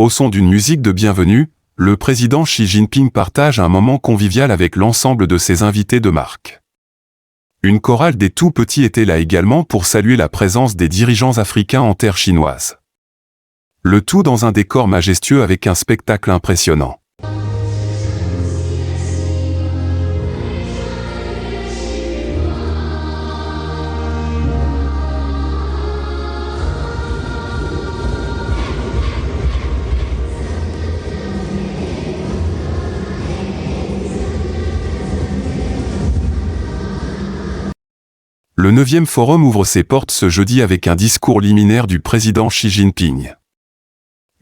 Au son d'une musique de bienvenue, le président Xi Jinping partage un moment convivial avec l'ensemble de ses invités de marque. Une chorale des tout-petits était là également pour saluer la présence des dirigeants africains en terre chinoise. Le tout dans un décor majestueux avec un spectacle impressionnant. Le 9e forum ouvre ses portes ce jeudi avec un discours liminaire du président Xi Jinping.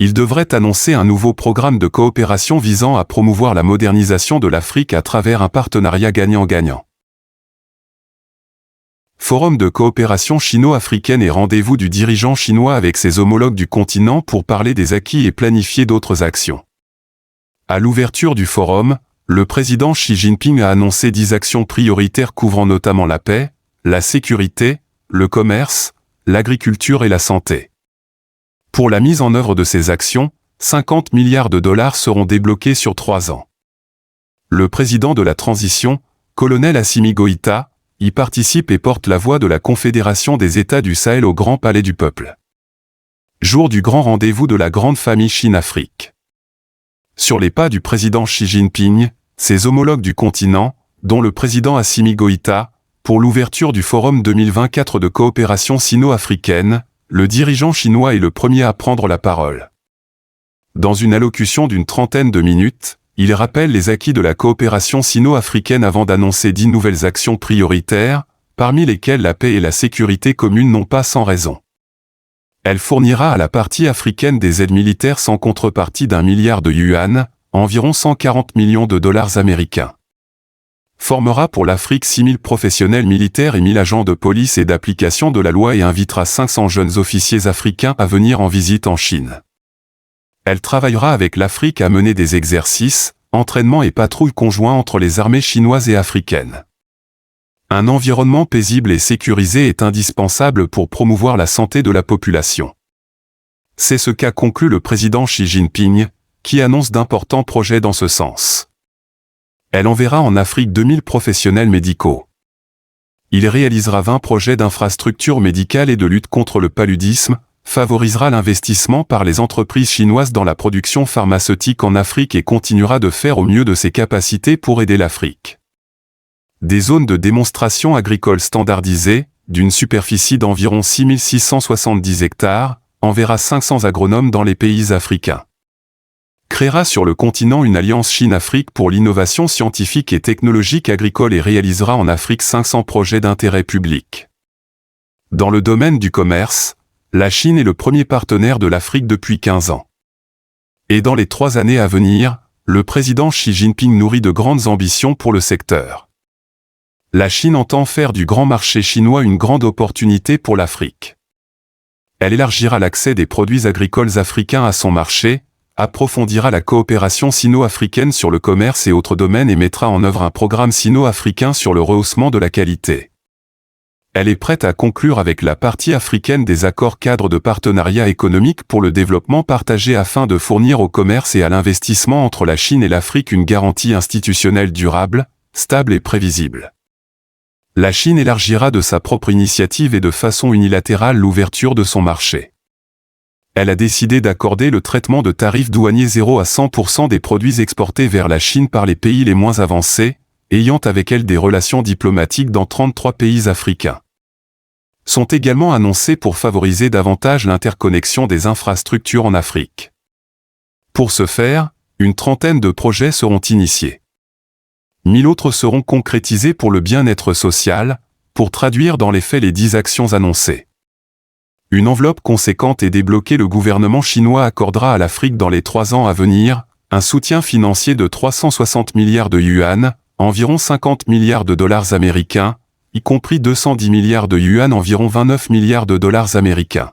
Il devrait annoncer un nouveau programme de coopération visant à promouvoir la modernisation de l'Afrique à travers un partenariat gagnant-gagnant. Forum de coopération chino-africaine et rendez-vous du dirigeant chinois avec ses homologues du continent pour parler des acquis et planifier d'autres actions. À l'ouverture du forum, le président Xi Jinping a annoncé 10 actions prioritaires couvrant notamment la paix, la sécurité, le commerce, l'agriculture et la santé. Pour la mise en œuvre de ces actions, 50 milliards de dollars seront débloqués sur 3 ans. Le président de la transition, colonel Assimi Goïta, y participe et porte la voix de la Confédération des États du Sahel au Grand Palais du Peuple. Jour du grand rendez-vous de la grande famille Chine-Afrique. Sur les pas du président Xi Jinping, ses homologues du continent, dont le président Assimi Goïta, pour l'ouverture du Forum 2024 de coopération sino-africaine, le dirigeant chinois est le premier à prendre la parole. Dans une allocution d'une trentaine de minutes, il rappelle les acquis de la coopération sino-africaine avant d'annoncer 10 nouvelles actions prioritaires, parmi lesquelles la paix et la sécurité commune n'ont pas sans raison. Elle fournira à la partie africaine des aides militaires sans contrepartie d'1 milliard de yuan, environ 140 millions de dollars américains. Formera pour l'Afrique 6000 professionnels militaires et 1000 agents de police et d'application de la loi et invitera 500 jeunes officiers africains à venir en visite en Chine. Elle travaillera avec l'Afrique à mener des exercices, entraînements et patrouilles conjoints entre les armées chinoises et africaines. Un environnement paisible et sécurisé est indispensable pour promouvoir la santé de la population. C'est ce qu'a conclu le président Xi Jinping, qui annonce d'importants projets dans ce sens. Elle enverra en Afrique 2000 professionnels médicaux. Il réalisera 20 projets d'infrastructures médicales et de lutte contre le paludisme, favorisera l'investissement par les entreprises chinoises dans la production pharmaceutique en Afrique et continuera de faire au mieux de ses capacités pour aider l'Afrique. Des zones de démonstration agricole standardisées, d'une superficie d'environ 6670 hectares, enverra 500 agronomes dans les pays africains. Créera sur le continent une alliance Chine-Afrique pour l'innovation scientifique et technologique agricole et réalisera en Afrique 500 projets d'intérêt public. Dans le domaine du commerce, la Chine est le premier partenaire de l'Afrique depuis 15 ans. Et dans les 3 années à venir, le président Xi Jinping nourrit de grandes ambitions pour le secteur. La Chine entend faire du grand marché chinois une grande opportunité pour l'Afrique. Elle élargira l'accès des produits agricoles africains à son marché, approfondira la coopération sino-africaine sur le commerce et autres domaines et mettra en œuvre un programme sino-africain sur le rehaussement de la qualité. Elle est prête à conclure avec la partie africaine des accords cadres de partenariat économique pour le développement partagé afin de fournir au commerce et à l'investissement entre la Chine et l'Afrique une garantie institutionnelle durable, stable et prévisible. La Chine élargira de sa propre initiative et de façon unilatérale l'ouverture de son marché. Elle a décidé d'accorder le traitement de tarifs douaniers zéro à 100% des produits exportés vers la Chine par les pays les moins avancés, ayant avec elle des relations diplomatiques dans 33 pays africains. Sont également annoncés pour favoriser davantage l'interconnexion des infrastructures en Afrique. Pour ce faire, une trentaine de projets seront initiés. 1000 autres seront concrétisés pour le bien-être social, pour traduire dans les faits les 10 actions annoncées. Une enveloppe conséquente est débloquée. Le gouvernement chinois accordera à l'Afrique dans les 3 ans à venir, un soutien financier de 360 milliards de yuan, environ 50 milliards de dollars américains, y compris 210 milliards de yuan, environ 29 milliards de dollars américains.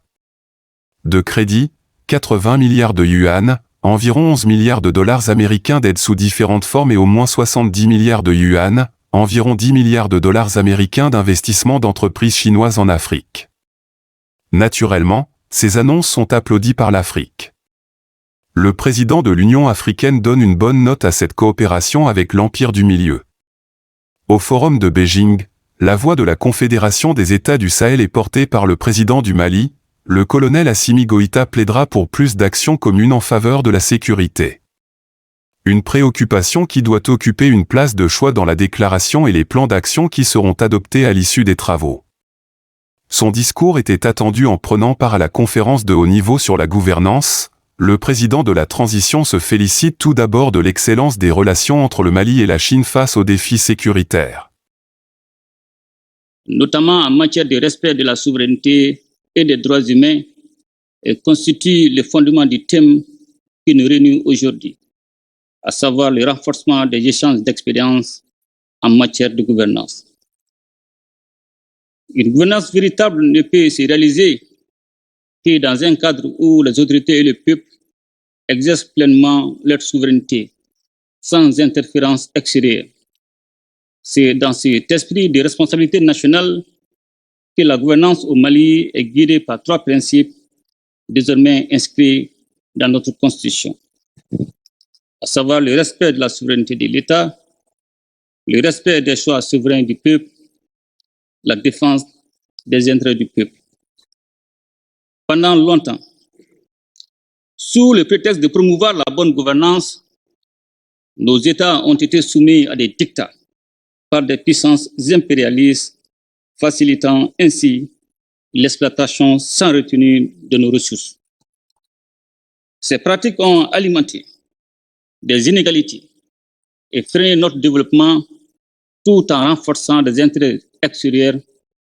De crédit, 80 milliards de yuan, environ 11 milliards de dollars américains d'aide sous différentes formes et au moins 70 milliards de yuan, environ 10 milliards de dollars américains d'investissement d'entreprises chinoises en Afrique. Naturellement, ces annonces sont applaudies par l'Afrique. Le président de l'Union africaine donne une bonne note à cette coopération avec l'Empire du Milieu. Au Forum de Beijing, la voix de la Confédération des États du Sahel est portée par le président du Mali. Le colonel Assimi Goïta plaidera pour plus d'actions communes en faveur de la sécurité. Une préoccupation qui doit occuper une place de choix dans la déclaration et les plans d'action qui seront adoptés à l'issue des travaux. Son discours était attendu en prenant part à la conférence de haut niveau sur la gouvernance. Le président de la transition se félicite tout d'abord de l'excellence des relations entre le Mali et la Chine face aux défis sécuritaires. Notamment en matière de respect de la souveraineté et des droits humains, et constitue le fondement du thème qui nous réunit aujourd'hui, à savoir le renforcement des échanges d'expériences en matière de gouvernance. Une gouvernance véritable ne peut se réaliser que dans un cadre où les autorités et le peuple exercent pleinement leur souveraineté, sans interférence extérieure. C'est dans cet esprit de responsabilité nationale que la gouvernance au Mali est guidée par 3 principes désormais inscrits dans notre Constitution, à savoir le respect de la souveraineté de l'État, le respect des choix souverains du peuple, la défense des intérêts du peuple. Pendant longtemps, sous le prétexte de promouvoir la bonne gouvernance, nos États ont été soumis à des dictats par des puissances impérialistes, facilitant ainsi l'exploitation sans retenue de nos ressources. Ces pratiques ont alimenté des inégalités et freiné notre développement tout en renforçant des intérêts extérieurs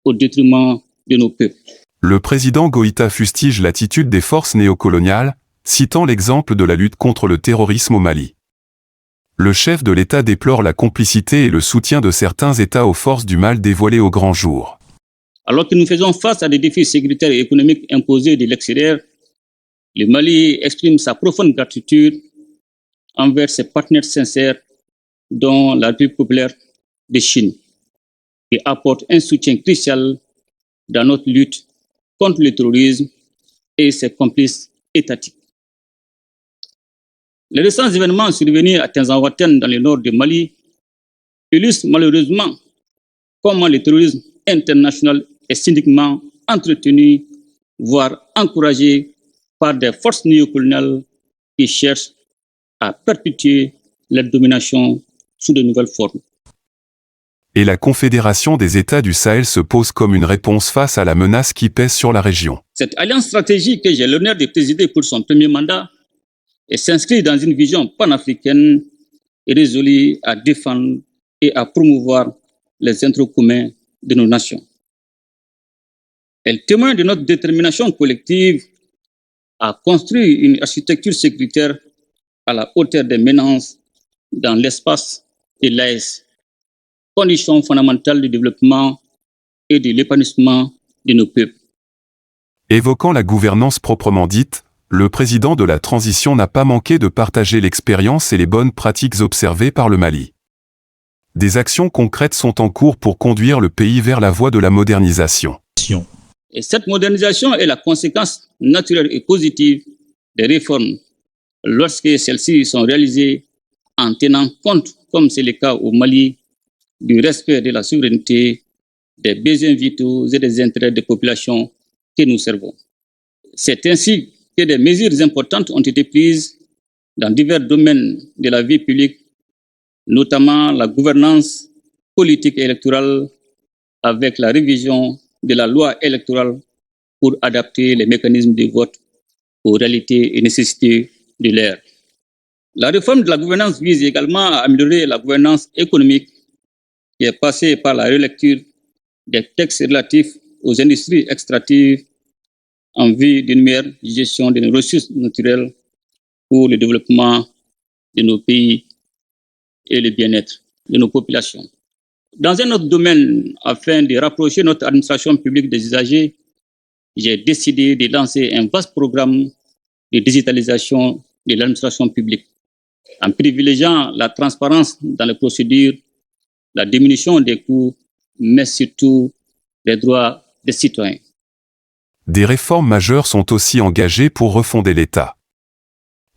au détriment de nos peuples. Le président Goïta fustige l'attitude des forces néocoloniales, citant l'exemple de la lutte contre le terrorisme au Mali. Le chef de l'État déplore la complicité et le soutien de certains États aux forces du mal dévoilées au grand jour. Alors que nous faisons face à des défis sécuritaires et économiques imposés de l'extérieur, le Mali exprime sa profonde gratitude envers ses partenaires sincères, dont la République populaire de Chine, qui apporte un soutien crucial dans notre lutte contre le terrorisme et ses complices étatiques. Les récents événements survenus à Tinzaouaten dans le nord du Mali illustrent malheureusement comment le terrorisme international est cyniquement entretenu, voire encouragé par des forces néocoloniales qui cherchent à perpétuer leur domination sous de nouvelles formes. Et la Confédération des États du Sahel se pose comme une réponse face à la menace qui pèse sur la région. Cette alliance stratégique que j'ai l'honneur de présider pour son premier mandat et s'inscrit dans une vision panafricaine et résolue à défendre et à promouvoir les intérêts communs de nos nations. Elle témoigne de notre détermination collective à construire une architecture sécuritaire à la hauteur des menaces dans l'espace de l'AES, condition fondamentale du développement et de l'épanouissement de nos peuples. Évoquant la gouvernance proprement dite, le président de la transition n'a pas manqué de partager l'expérience et les bonnes pratiques observées par le Mali. Des actions concrètes sont en cours pour conduire le pays vers la voie de la modernisation. Et cette modernisation est la conséquence naturelle et positive des réformes lorsque celles-ci sont réalisées en tenant compte, comme c'est le cas au Mali, du respect de la souveraineté, des besoins vitaux et des intérêts des populations que nous servons. C'est ainsi que des mesures importantes ont été prises dans divers domaines de la vie publique, notamment la gouvernance politique et électorale, avec la révision de la loi électorale pour adapter les mécanismes de vote aux réalités et nécessités de l'ère. La réforme de la gouvernance vise également à améliorer la gouvernance économique qui est passée par la relecture des textes relatifs aux industries extractives en vue d'une meilleure gestion de nos ressources naturelles pour le développement de nos pays et le bien-être de nos populations. Dans un autre domaine, afin de rapprocher notre administration publique des usagers, j'ai décidé de lancer un vaste programme de digitalisation de l'administration publique, en privilégiant la transparence dans les procédures, la diminution des coûts, mais surtout les droits des citoyens. Des réformes majeures sont aussi engagées pour refonder l'État.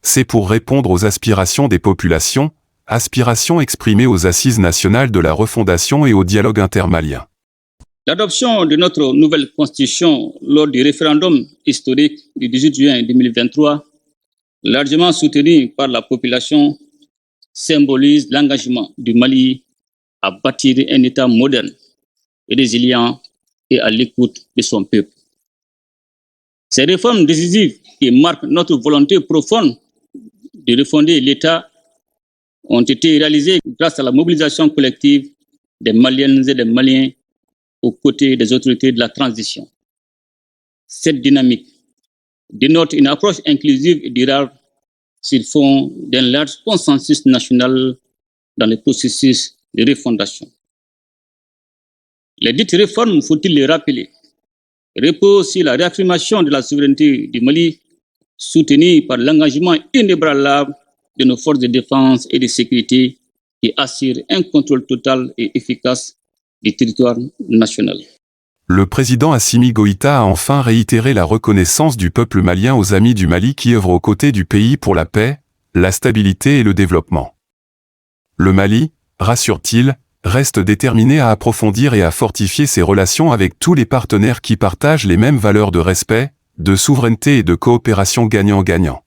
c'est pour répondre aux aspirations des populations, aspirations exprimées aux Assises nationales de la refondation et au dialogue intermalien. L'adoption de notre nouvelle constitution lors du référendum historique du 18 juin 2023, largement soutenu par la population, symbolise l'engagement du Mali à bâtir un État moderne, résilient et à l'écoute de son peuple. Ces réformes décisives qui marquent notre volonté profonde de refonder l'État ont été réalisées grâce à la mobilisation collective des Maliennes et des Maliens aux côtés des autorités de la transition. Cette dynamique dénote une approche inclusive et durable sur fond d'un large consensus national dans le processus de refondation. Les dites réformes, faut-il les rappeler, reposent sur la réaffirmation de la souveraineté du Mali, soutenue par l'engagement inébranlable de nos forces de défense et de sécurité qui assurent un contrôle total et efficace du territoire national. Le président Assimi Goïta a enfin réitéré la reconnaissance du peuple malien aux amis du Mali qui œuvrent aux côtés du pays pour la paix, la stabilité et le développement. Le Mali, rassure-t-il, reste déterminé à approfondir et à fortifier ses relations avec tous les partenaires qui partagent les mêmes valeurs de respect, de souveraineté et de coopération gagnant-gagnant.